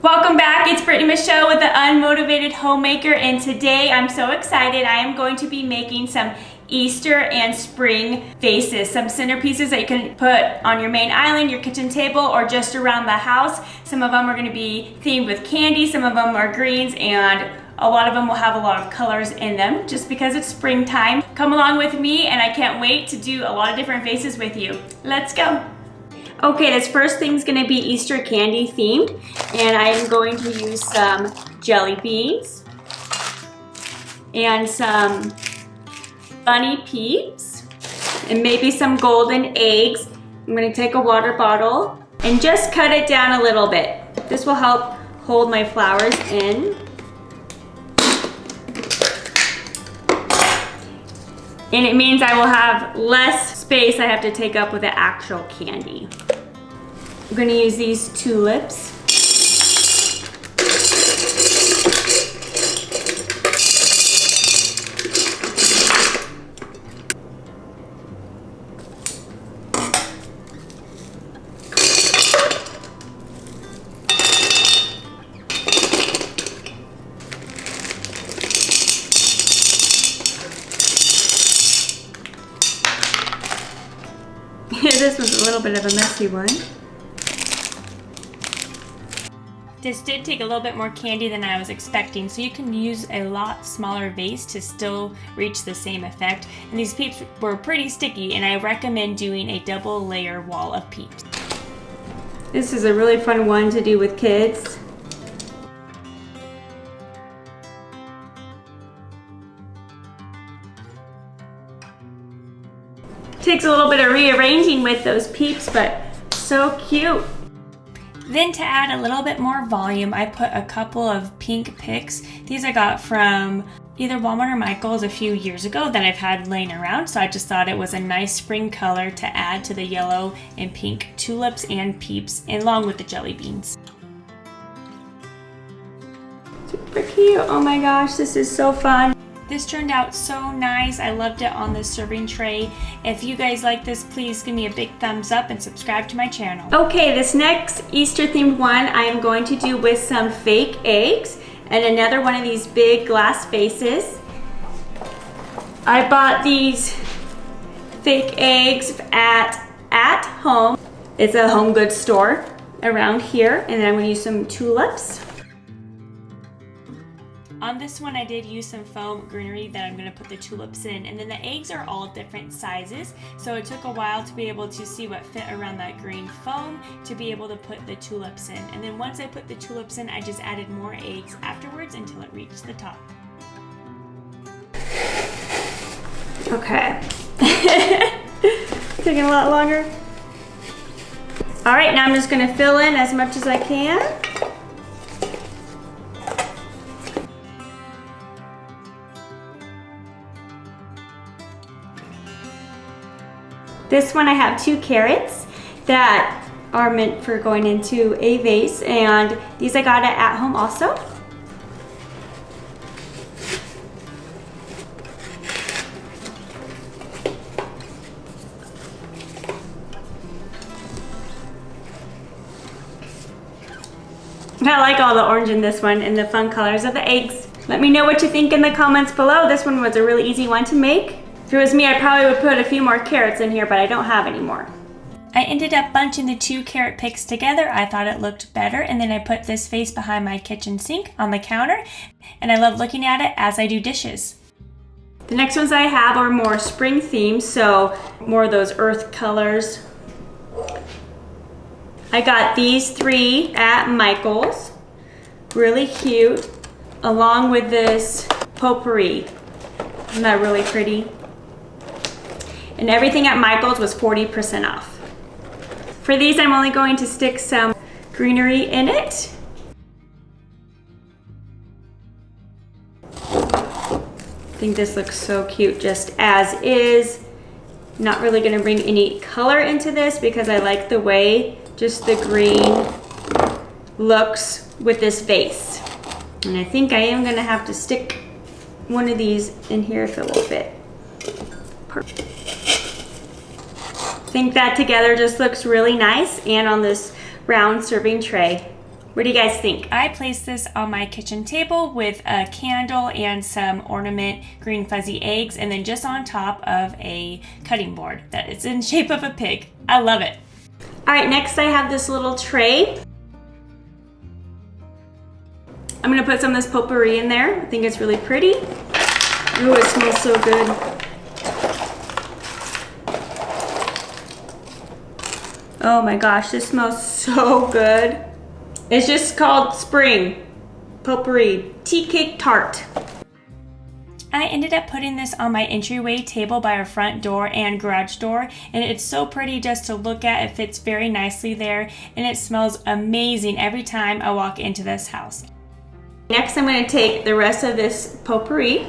Welcome back, it's Brittany Michelle with the Unmotivated Homemaker, and today I'm so excited. I am going to be making some Easter and spring vases, some centerpieces that you can put on your main island, your kitchen table, or just around the house. Some of them are going to be themed with candy, some of them are greens, and a lot of them will have a lot of colors in them just because it's springtime. Come along with me, and I can't wait to do a lot of different vases with you. Let's go. Okay, this first thing's gonna be Easter candy themed, and I'm going to use some jelly beans and some bunny peeps and maybe some golden eggs. I'm gonna take a water bottle and just cut it down a little bit. This will help hold my flowers in. And it means I will have less space I have to take up with the actual candy. I'm gonna use these tulips. This was a little bit of a messy one. This did take a little bit more candy than I was expecting, so you can use a lot smaller vase to still reach the same effect. And these peeps were pretty sticky, and I recommend doing a double layer wall of peeps. This is a really fun one to do with kids. Takes a little bit of rearranging with those peeps, but so cute. Then to add a little bit more volume, I put a couple of pink picks. These I got from either Walmart or Michael's a few years ago that I've had laying around, so I just thought it was a nice spring color to add to the yellow and pink tulips and peeps along with the jelly beans. Super cute. Oh my gosh, this is so fun. This turned out so nice. I loved it on the serving tray. If you guys like this, please give me a big thumbs up and subscribe to my channel. Okay, this next Easter themed one I am going to do with some fake eggs and another one of these big glass vases. I bought these fake eggs at home. It's a home goods store around here, and then I'm gonna use some tulips. On this one, I did use some foam greenery that I'm gonna put the tulips in, and then the eggs are all different sizes, so it took a while to be able to see what fit around that green foam to be able to put the tulips in. And then once I put the tulips in, I just added more eggs afterwards until it reached the top. Okay. Taking a lot longer. All right, now I'm just gonna fill in as much as I can. This one I have 2 carrots that are meant for going into a vase, and these I got at home also. I like all the orange in this one and the fun colors of the eggs. Let me know what you think in the comments below. This one was a really easy one to make. If it was me, I probably would put a few more carrots in here, but I don't have any more. I ended up bunching the 2 carrot picks together. I thought it looked better, and then I put this vase behind my kitchen sink on the counter, and I love looking at it as I do dishes. The next ones I have are more spring themed, so more of those earth colors. I got these 3 at Michael's, really cute, along with this potpourri. Isn't that really pretty? And everything at Michael's was 40% off. For these, I'm only going to stick some greenery in it. I think this looks so cute just as is. Not really gonna bring any color into this because I like the way just the green looks with this vase. And I think I am gonna have to stick one of these in here if it will fit. Perfect. I think that together just looks really nice and on this round serving tray. What do you guys think? I placed this on my kitchen table with a candle and some ornament green fuzzy eggs, and then just on top of a cutting board that is in shape of a pig. I love it. All right, next I have this little tray. I'm gonna put some of this potpourri in there. I think it's really pretty. Ooh, it smells so good. Oh my gosh, this smells so good. It's just called Spring Potpourri Tea Cake Tart. I ended up putting this on my entryway table by our front door and garage door, and it's so pretty just to look at. It fits very nicely there, and it smells amazing every time I walk into this house. Next, I'm going to take the rest of this potpourri.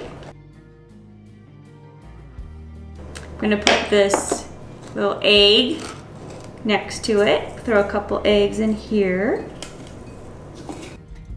I'm going to put this little egg next to it. Throw a couple eggs in here.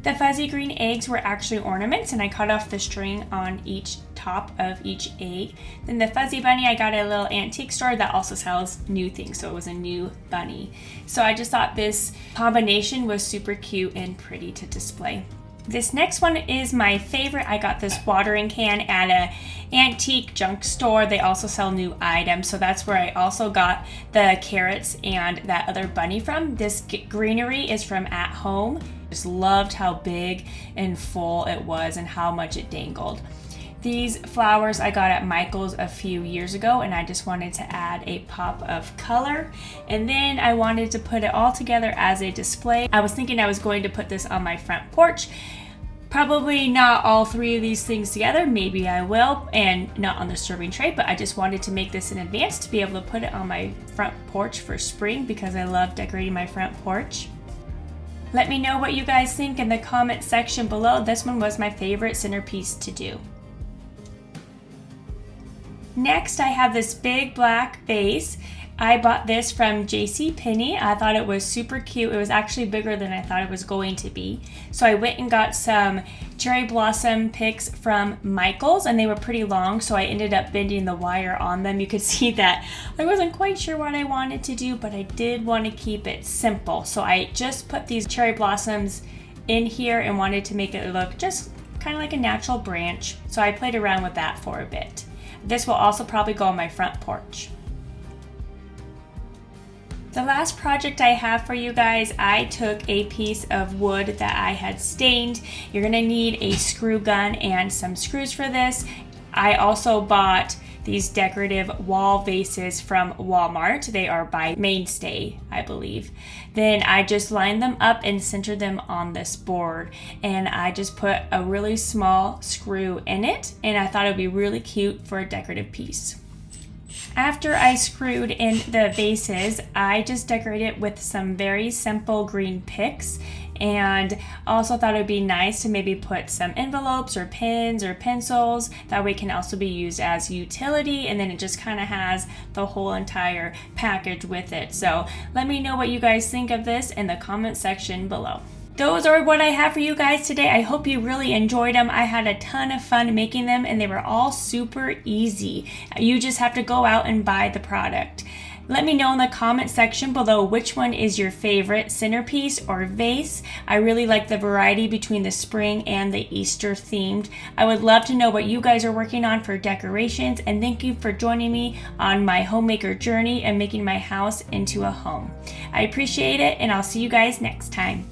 The fuzzy green eggs were actually ornaments, and I cut off the string on each top of each egg. Then the fuzzy bunny, I got at a little antique store that also sells new things, so it was a new bunny. So I just thought this combination was super cute and pretty to display. This next one is my favorite. I got this watering can at an antique junk store. They also sell new items, so that's where I also got the carrots and that other bunny from. This greenery is from At Home. Just loved how big and full it was and how much it dangled. These flowers I got at Michael's a few years ago, and I just wanted to add a pop of color. And then I wanted to put it all together as a display. I was thinking I was going to put this on my front porch. Probably not all three of these things together, maybe I will, and not on the serving tray, but I just wanted to make this in advance to be able to put it on my front porch for spring because I love decorating my front porch. Let me know what you guys think in the comment section below. This one was my favorite centerpiece to do. Next, I have this big black vase. I bought this from JCPenney. I thought it was super cute. It was actually bigger than I thought it was going to be. So I went and got some cherry blossom picks from Michael's, and they were pretty long, so I ended up bending the wire on them. You could see that I wasn't quite sure what I wanted to do, but I did want to keep it simple. So I just put these cherry blossoms in here and wanted to make it look just kind of like a natural branch. So I played around with that for a bit. This will also probably go on my front porch. The last project I have for you guys, I took a piece of wood that I had stained. You're gonna need a screw gun and some screws for this. I also bought these decorative wall vases from Walmart. They are by Mainstay, I believe. Then I just lined them up and centered them on this board. And I just put a really small screw in it, and I thought it would be really cute for a decorative piece. After I screwed in the vases, I just decorated with some very simple green picks, and also thought it would be nice to maybe put some envelopes or pins or pencils. That way it can also be used as utility, and then it just kind of has the whole entire package with it. So let me know what you guys think of this in the comment section below. Those are what I have for you guys today. I hope you really enjoyed them. I had a ton of fun making them, and they were all super easy. You just have to go out and buy the product. Let me know in the comment section below which one is your favorite centerpiece or vase. I really like the variety between the spring and the Easter themed. I would love to know what you guys are working on for decorations, and thank you for joining me on my homemaker journey and making my house into a home. I appreciate it, and I'll see you guys next time.